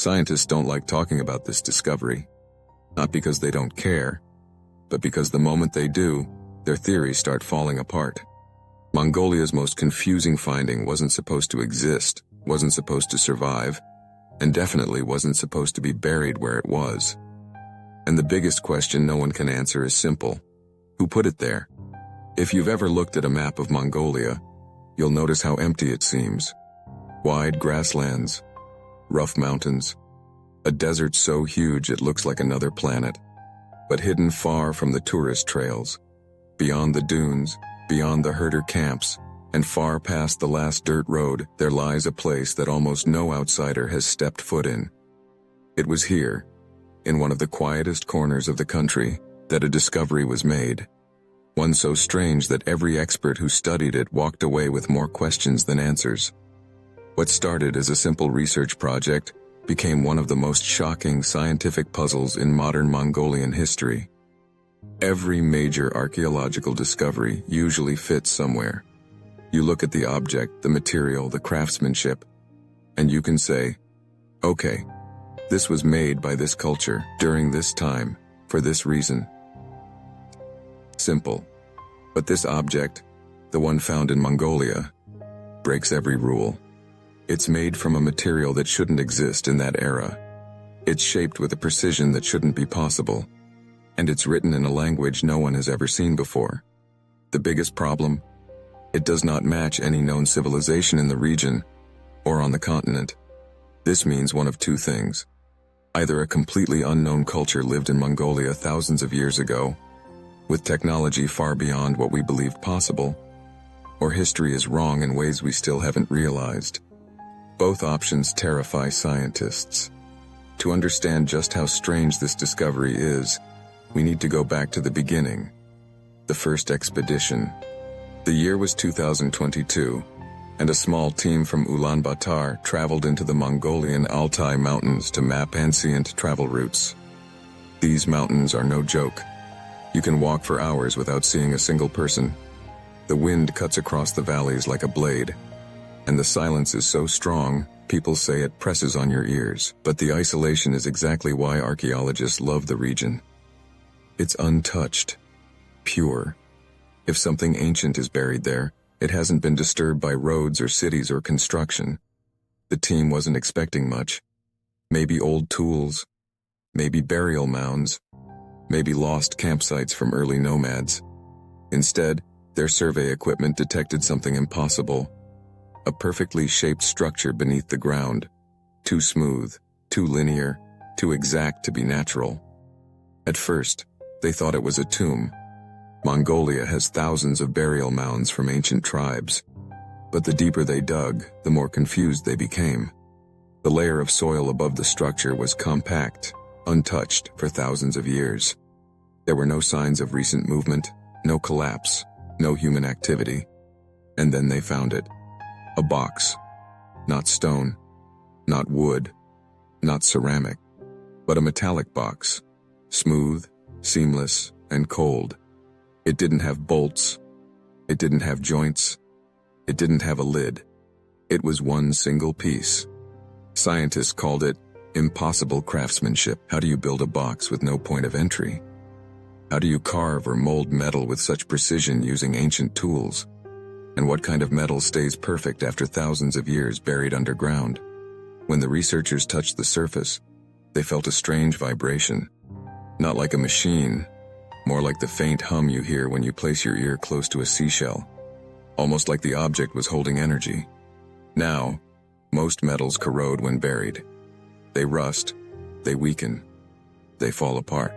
Scientists don't like talking about this discovery, not because they don't care, but because the moment they do, their theories start falling apart. Mongolia's most confusing finding wasn't supposed to exist, wasn't supposed to survive, and definitely wasn't supposed to be buried where it was. And the biggest question no one can answer is simple. Who put it there? If you've ever looked at a map of Mongolia, you'll notice how empty it seems. Wide grasslands, rough mountains, a desert so huge it looks like another planet, but hidden far from the tourist trails, beyond the dunes, beyond the herder camps, and far past the last dirt road, there lies a place that almost no outsider has stepped foot in. It was here, in one of the quietest corners of the country, that a discovery was made. One so strange that every expert who studied it walked away with more questions than answers. What started as a simple research project became one of the most shocking scientific puzzles in modern Mongolian history. Every major archaeological discovery usually fits somewhere. You look at the object, the material, the craftsmanship, and you can say, okay, this was made by this culture, during this time, for this reason. Simple. But this object, the one found in Mongolia, breaks every rule. It's made from a material that shouldn't exist in that era. It's shaped with a precision that shouldn't be possible. And it's written in a language no one has ever seen before. The biggest problem? It does not match any known civilization in the region or on the continent. This means one of two things. Either a completely unknown culture lived in Mongolia thousands of years ago, with technology far beyond what we believed possible, or history is wrong in ways we still haven't realized. Both options terrify scientists. To understand just how strange this discovery is, we need to go back to the beginning, the first expedition. The year was 2022, and a small team from Ulaanbaatar traveled into the Mongolian Altai Mountains to map ancient travel routes. These mountains are no joke. You can walk for hours without seeing a single person. The wind cuts across the valleys like a blade, and the silence is so strong, people say it presses on your ears. But the isolation is exactly why archaeologists love the region. It's untouched, pure. If something ancient is buried there, it hasn't been disturbed by roads or cities or construction. The team wasn't expecting much. Maybe old tools, maybe burial mounds, maybe lost campsites from early nomads. Instead, their survey equipment detected something impossible. A perfectly shaped structure beneath the ground. Too smooth, too linear, too exact to be natural. At first, they thought it was a tomb. Mongolia has thousands of burial mounds from ancient tribes. But the deeper they dug, the more confused they became. The layer of soil above the structure was compact, untouched for thousands of years. There were no signs of recent movement, no collapse, no human activity. And then they found it. A box. Not stone, not wood, not ceramic, but a metallic box. Smooth, seamless, and cold. It didn't have bolts. It didn't have joints. It didn't have a lid. It was one single piece. Scientists called it impossible craftsmanship. How do you build a box with no point of entry? How do you carve or mold metal with such precision using ancient tools? And what kind of metal stays perfect after thousands of years buried underground? When the researchers touched the surface, they felt a strange vibration. Not like a machine, more like the faint hum you hear when you place your ear close to a seashell. Almost like the object was holding energy. Now, most metals corrode when buried. They rust, they weaken, they fall apart.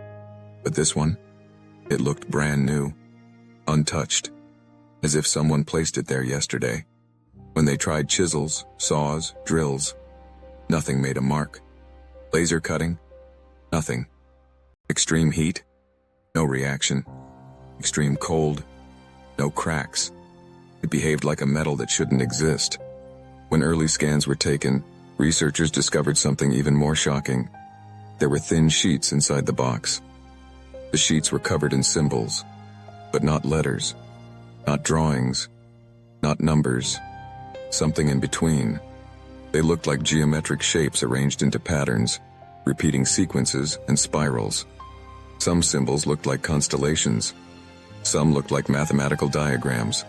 But this one? It looked brand new, untouched, as if someone placed it there yesterday. When they tried chisels, saws, drills, nothing made a mark. Laser cutting? Nothing. Extreme heat? No reaction. Extreme cold? No cracks. It behaved like a metal that shouldn't exist. When early scans were taken, researchers discovered something even more shocking. There were thin sheets inside the box. The sheets were covered in symbols, but not letters, not drawings, not numbers, something in between. They looked like geometric shapes arranged into patterns, repeating sequences and spirals. Some symbols looked like constellations, some looked like mathematical diagrams,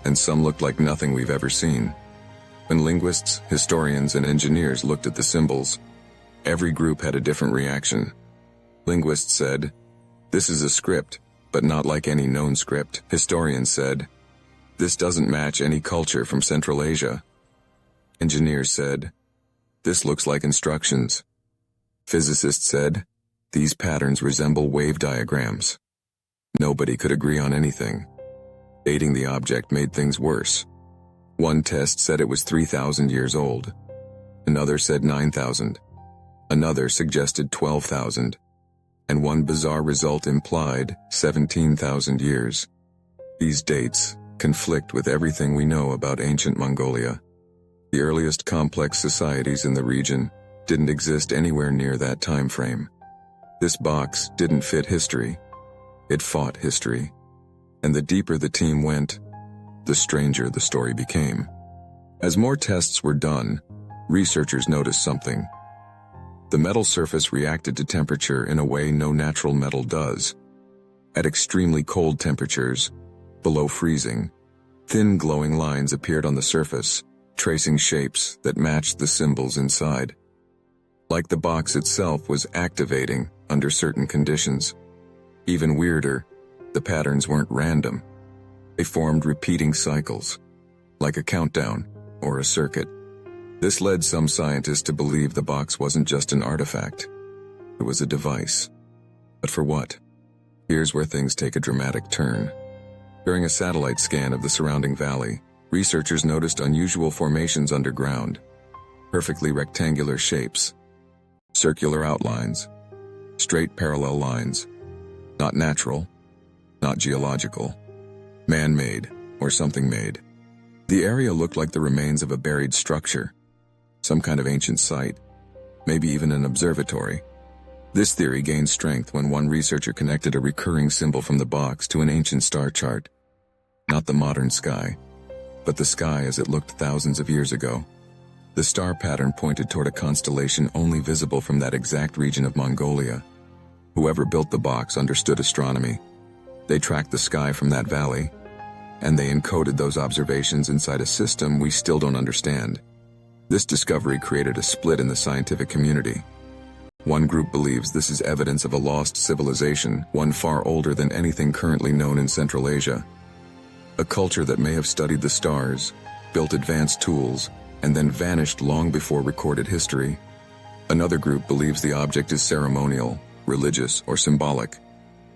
and some looked like nothing we've ever seen. When linguists, historians, and engineers looked at the symbols, every group had a different reaction. Linguists said, "This is a script, but not like any known script." Historians said, "This doesn't match any culture from Central Asia." Engineers said, "This looks like instructions." Physicists said, "These patterns resemble wave diagrams." Nobody could agree on anything. Dating the object made things worse. One test said it was 3,000 years old. Another said 9,000. Another suggested 12,000. And one bizarre result implied 17,000 years. These dates conflict with everything we know about ancient Mongolia. The earliest complex societies in the region didn't exist anywhere near that time frame. This box didn't fit history. It fought history. And the deeper the team went, the stranger the story became. As more tests were done, researchers noticed something. The metal surface reacted to temperature in a way no natural metal does. At extremely cold temperatures, below freezing, thin glowing lines appeared on the surface, tracing shapes that matched the symbols inside. Like the box itself was activating under certain conditions. Even weirder, the patterns weren't random. They formed repeating cycles, like a countdown or a circuit. This led some scientists to believe the box wasn't just an artifact. It was a device. But for what? Here's where things take a dramatic turn. During a satellite scan of the surrounding valley, researchers noticed unusual formations underground. Perfectly rectangular shapes, circular outlines, straight parallel lines. Not natural, not geological. Man-made, or something made. The area looked like the remains of a buried structure, some kind of ancient site, maybe even an observatory. This theory gained strength when one researcher connected a recurring symbol from the box to an ancient star chart. Not the modern sky, but the sky as it looked thousands of years ago. The star pattern pointed toward a constellation only visible from that exact region of Mongolia. Whoever built the box understood astronomy. They tracked the sky from that valley, and they encoded those observations inside a system we still don't understand. This discovery created a split in the scientific community. One group believes this is evidence of a lost civilization, one far older than anything currently known in Central Asia. A culture that may have studied the stars, built advanced tools, and then vanished long before recorded history. Another group believes the object is ceremonial, religious, or symbolic,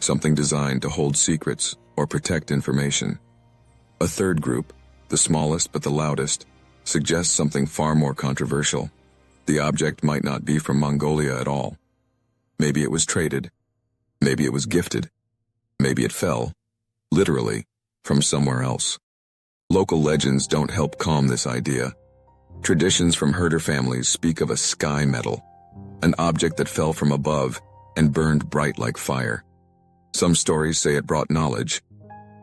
something designed to hold secrets or protect information. A third group, the smallest but the loudest, suggests something far more controversial. The object might not be from Mongolia at all. Maybe it was traded. Maybe it was gifted. Maybe it fell, literally, from somewhere else. Local legends don't help calm this idea. Traditions from herder families speak of a sky metal, an object that fell from above and burned bright like fire. Some stories say it brought knowledge.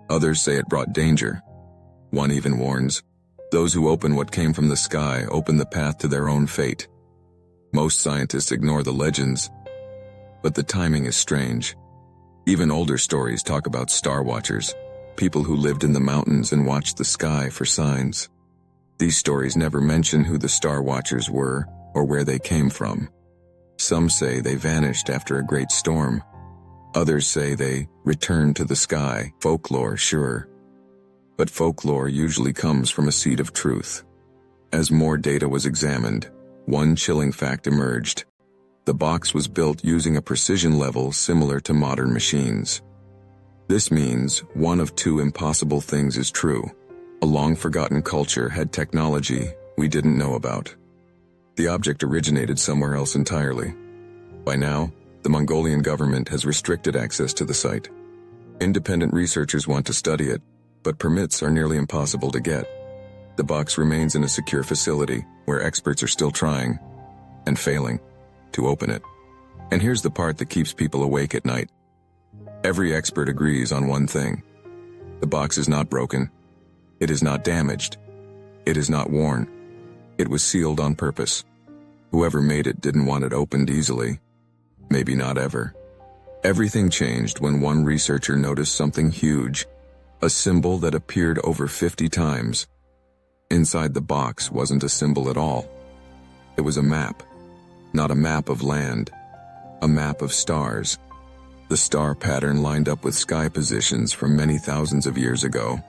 Others say it brought danger. One even warns, those who open what came from the sky open the path to their own fate. Most scientists ignore the legends, but the timing is strange. Even older stories talk about star watchers, people who lived in the mountains and watched the sky for signs. These stories never mention who the star watchers were or where they came from. Some say they vanished after a great storm. Others say they returned to the sky. Folklore, sure. But folklore usually comes from a seed of truth. As more data was examined, one chilling fact emerged. The box was built using a precision level similar to modern machines. This means one of two impossible things is true. A long-forgotten culture had technology we didn't know about. The object originated somewhere else entirely. By now, the Mongolian government has restricted access to the site. Independent researchers want to study it, but permits are nearly impossible to get. The box remains in a secure facility where experts are still trying, and failing, to open it. And here's the part that keeps people awake at night. Every expert agrees on one thing. The box is not broken. It is not damaged. It is not worn. It was sealed on purpose. Whoever made it didn't want it opened easily. Maybe not ever. Everything changed when one researcher noticed something huge, a symbol that appeared over 50 times. Inside the box wasn't a symbol at all. It was a map. Not a map of land. A map of stars. The star pattern lined up with sky positions from many thousands of years ago.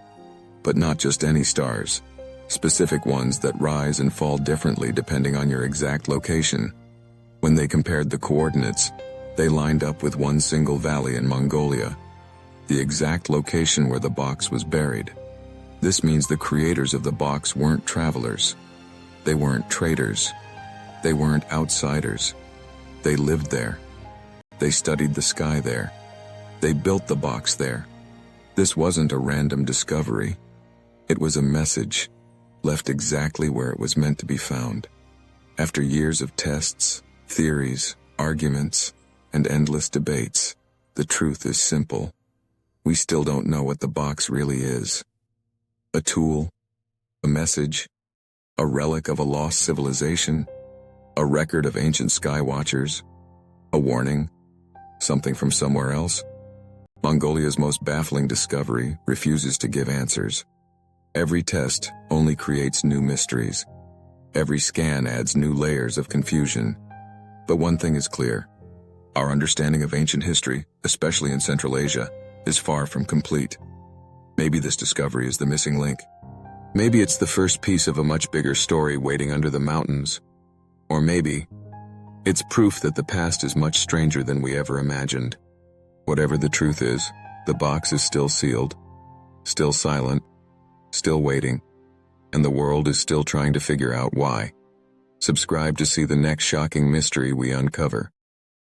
But not just any stars. Specific ones that rise and fall differently depending on your exact location. When they compared the coordinates, they lined up with one single valley in Mongolia, the exact location where the box was buried. This means the creators of the box weren't travelers. They weren't traders. They weren't outsiders. They lived there. They studied the sky there. They built the box there. This wasn't a random discovery. It was a message, left exactly where it was meant to be found. After years of tests, theories, arguments, and endless debates, the truth is simple. We still don't know what the box really is. A tool, a message, a relic of a lost civilization, a record of ancient sky watchers, a warning, something from somewhere else. Mongolia's most baffling discovery refuses to give answers. Every test only creates new mysteries. Every scan adds new layers of confusion. But one thing is clear. Our understanding of ancient history, especially in Central Asia, is far from complete. Maybe this discovery is the missing link. Maybe it's the first piece of a much bigger story waiting under the mountains. Or maybe it's proof that the past is much stranger than we ever imagined. Whatever the truth is, the box is still sealed, still silent, still waiting, and the world is still trying to figure out why. Subscribe to see the next shocking mystery we uncover.